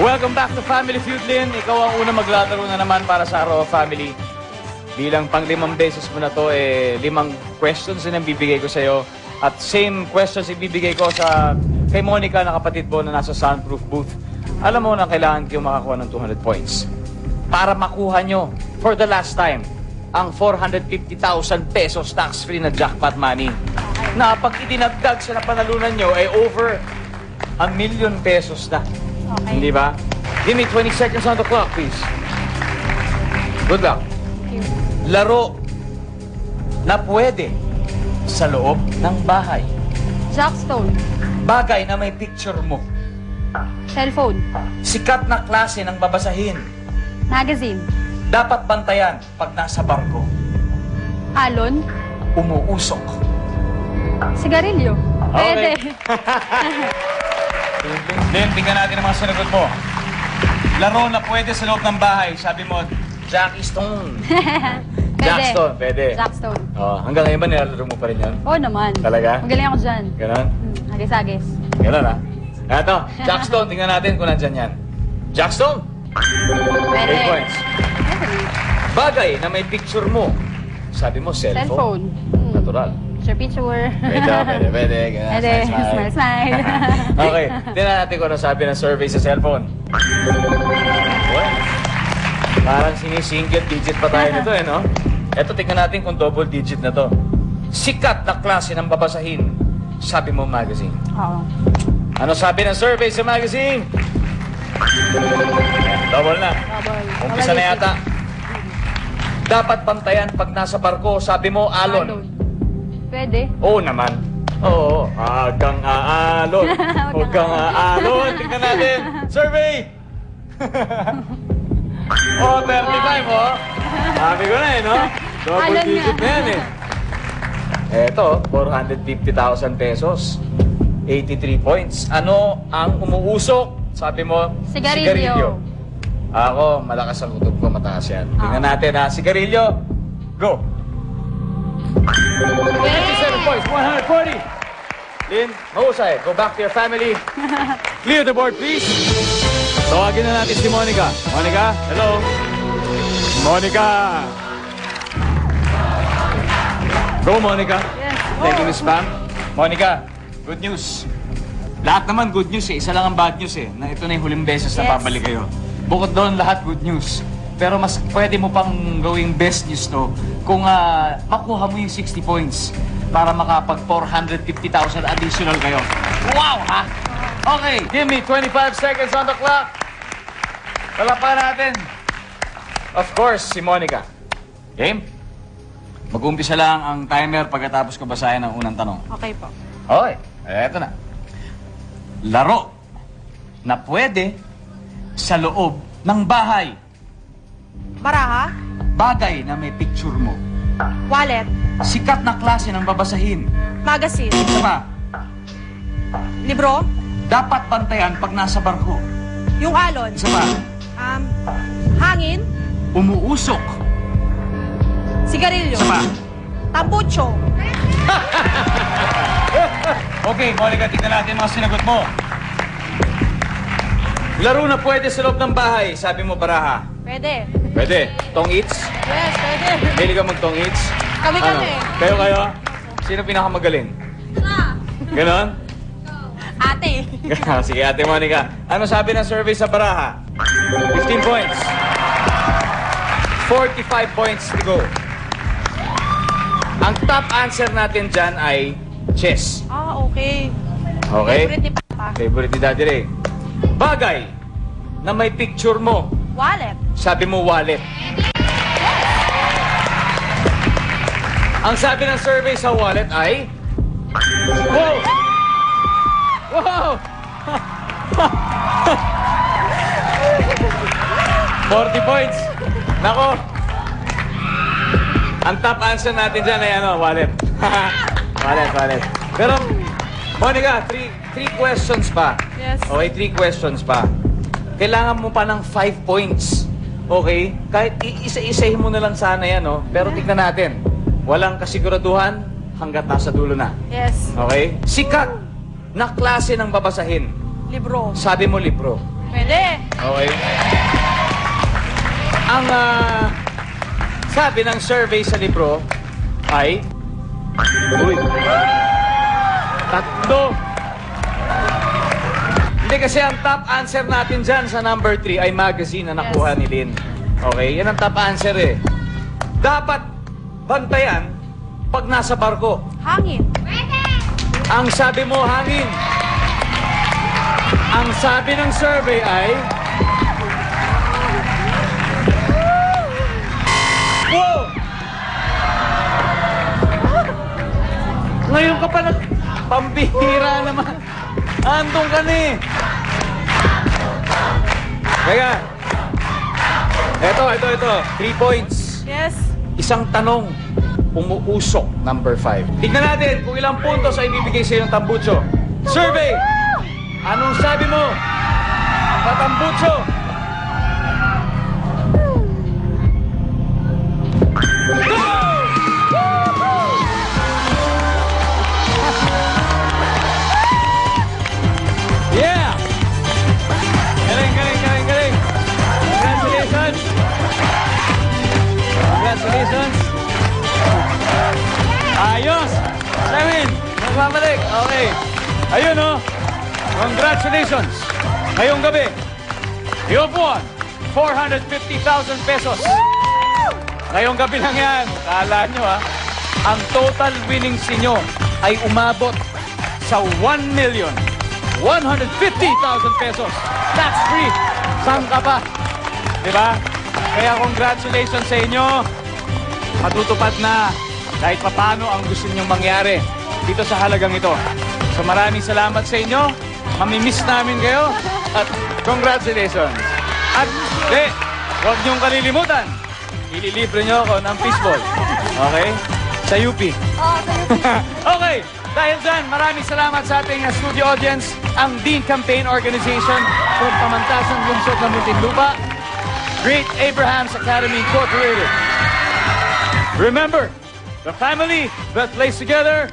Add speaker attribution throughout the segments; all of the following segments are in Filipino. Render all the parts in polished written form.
Speaker 1: Welcome back to Family Feud, Lynn. Ikaw ang unang maglalaro na naman para sa Araw of Family. Bilang pang-limang beses mo na to, 5 questions din ang bibigay ko sa'yo. At same questions ibibigay ko kay Monica na kapatid mo na nasa soundproof booth. Alam mo na kailangan kayo makakuha ng 200 points. Para makuha nyo, for the last time, ang 450,000 pesos tax-free na jackpot money. Na pag itinagdag sa napanalunan nyo ay over 1 million pesos na.
Speaker 2: Okay.
Speaker 1: Hindi ba? Give me 20 seconds on the clock, please. Good luck. Laro na pwede sa loob ng bahay.
Speaker 2: Jackstone.
Speaker 1: Bagay na may picture mo.
Speaker 2: Cellphone.
Speaker 1: Sikat na klase ng babasahin.
Speaker 2: Magazine.
Speaker 1: Dapat bantayan pag nasa barko.
Speaker 2: Alon.
Speaker 1: Umuusok.
Speaker 2: Sigarilyo.
Speaker 1: Okay.
Speaker 2: Pwede.
Speaker 1: Then, tingnan natin ang mga sinagot mo. Laro na pwede sa loob ng bahay. Sabi mo, Jackie Stone.
Speaker 2: Pwede.
Speaker 1: Jackstone, pwede.
Speaker 2: Jackstone.
Speaker 1: Oh, hanggang ngayon ba nilalaro mo pa rin yan?
Speaker 2: Oo naman.
Speaker 1: Talaga?
Speaker 2: Magaling ako dyan.
Speaker 1: Ganon?
Speaker 2: Hagis-hagis.
Speaker 1: Ganon, ha? Eto, Jackstone. Tingnan natin kung nandyan yan. Jackstone.
Speaker 2: Pwede.
Speaker 1: 8 points. Bagay na may picture mo. Sabi mo, cellphone.
Speaker 2: Cellphone.
Speaker 1: Natural.
Speaker 2: Picture.
Speaker 1: Pwede. Ganun.
Speaker 2: Pwede.
Speaker 1: Smile.
Speaker 2: Smile.
Speaker 1: Okay. Tingnan natin kung ano sabi ng survey sa cellphone. Well, parang sini-single digit pa tayo nito, no? Eto, tingnan natin kung double digit na to. Sikat na klase ng babasahin. Sabi mo, magazine.
Speaker 2: Oo.
Speaker 1: Ano sabi ng survey sa magazine? Double na.
Speaker 2: Double.
Speaker 1: Umpisa na yata. Dapat bantayan pag nasa barko. Sabi mo, alon.
Speaker 2: Pwede.
Speaker 1: Oo naman. Oo. Agang aalon. Huwag kang aalon. Tingnan natin. Survey! Oh, 35, oh. Sabi ko na, no? Double
Speaker 2: Alon
Speaker 1: digit
Speaker 2: nga.
Speaker 1: na yan, Eto, 450,000 pesos. 83 points. Ano ang umuusok? Sabi mo,
Speaker 2: Sigarilyo.
Speaker 1: Ako, malakas ang kutob ko, mataas yan. Tingnan natin, ha? Sigarilyo. Go! 27 points, 140. Lynn, mahusay. Go back to your family. Clear the board, please. Tawagin na natin si Monica. Monica, hello. Monica. Go, Monica.
Speaker 2: Yes.
Speaker 1: Thank you, Miss Pam. Monica, good news. Lahat naman good news, Isa lang ang bad news, Na ito na yung huling beses na
Speaker 2: Yes.
Speaker 1: babalik kayo. Bukod doon, lahat good news. Pero mas pwede mo pang gawing best news to kung makuha mo yung 60 points para makapag 450,000 additional kayo. Wow, ha? Okay, give me 25 seconds on the clock. Palapakan natin. Of course, si Monica. Game? Mag-umpisa lang ang timer pagkatapos ko basahin ang unang tanong.
Speaker 2: Okay po.
Speaker 1: Okay, eto na. Laro na pwede sa loob ng bahay.
Speaker 3: Baraha,
Speaker 1: Bagay na may picture mo.
Speaker 3: wallet,
Speaker 1: Sikat na klase ng babasahin.
Speaker 3: magazine,
Speaker 1: Isa pa,
Speaker 3: libro,
Speaker 1: dapat bantayan pag nasa barko.
Speaker 3: yung alon,
Speaker 1: Isa pa,
Speaker 3: hangin,
Speaker 1: umuusok.
Speaker 3: sigarilyo,
Speaker 1: Isa pa.
Speaker 3: tambucho,
Speaker 1: Okay, Monica, tignan natin mga sinagot mo. Laro na pwede sa loob ng bahay. Sabi mo, baraha.
Speaker 3: pwede.
Speaker 1: Pwede. Tong eats?
Speaker 3: Yes, pwede.
Speaker 1: Bili ka mag-tong eats?
Speaker 3: Kami.
Speaker 1: Kayo? Sino pinakamagaling? Ganon?
Speaker 3: Ate.
Speaker 1: Sige, Ate Monica. Ano sabi ng survey sa baraha? 15 points. 45 points to go. Ang top answer natin dyan ay chess.
Speaker 3: Okay.
Speaker 1: Okay?
Speaker 3: Favorite ni Papa.
Speaker 1: Favorite ni Daddy Ray. Bagay na may picture mo.
Speaker 3: Wallet.
Speaker 1: Sabi mo, wallet. Ang sabi ng survey sa wallet ay... Wow! Wow! 40 points. Nako. Ang top answer natin dyan ay wallet. Wallet. Pero, Monica, three questions pa.
Speaker 3: Yes.
Speaker 1: Okay, 3 questions pa. Kailangan mo pa ng 5 points. Okay? Kahit isa-isahin mo na lang sana yan, Pero tignan natin. Walang kasiguraduhan hanggat nasa dulo na.
Speaker 3: Yes.
Speaker 1: Okay? Sikat na klase ng babasahin.
Speaker 3: Libro.
Speaker 1: Sabi mo libro.
Speaker 3: Pwede.
Speaker 1: Okay. Ang sabi ng survey sa libro ay... Uy. 3. Hindi kasi ang top answer natin dyan sa number 3 ay magazine na nakuha ni Lynn. Okay? Yan ang top answer eh. Dapat bantayan pag nasa barko.
Speaker 3: Hangin.
Speaker 1: Ang sabi mo, hangin. Ang sabi ng survey ay... Wow! Ngayon ka pa pambihira naman. Andong ka na eh. Teka. Ito. 3 points.
Speaker 3: Yes.
Speaker 1: Isang tanong. Umuusok, number 5. Tignan natin kung ilang puntos ay ibibigay sa iyo ng tambucho. Survey! Anong sabi mo? Patambucho! Go! Yeah! Galing! Congratulations! Ayos! 7! Magbabalik! Okay. Ayun oh! Congratulations! Ngayong gabi, you've won 450,000 pesos. Ngayong gabi lang yan. Kala nyo ha, ang total winnings ninyo ay umabot sa 1,150,000 pesos. That's free! Saan ka pa? Diba? Kaya congratulations sa inyo. Matutupad na kahit paano ang gusto ninyong mangyari dito sa halagang ito. So maraming salamat sa inyo. Mamimiss namin kayo. At congratulations. At huwag niyong kalilimutan. Ililibre niyo ako ng fishball. Okay? Sa UP. Okay. Dahil dyan, maraming salamat sa ating studio audience. Ang Dean Campaign Organization from Pamantasan, Lungsod ng Muntinlupa. Great Abraham's Academy Incorporated. Remember, the family that plays together.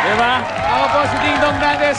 Speaker 1: Diba? Ako po si Ding Dong Dantes.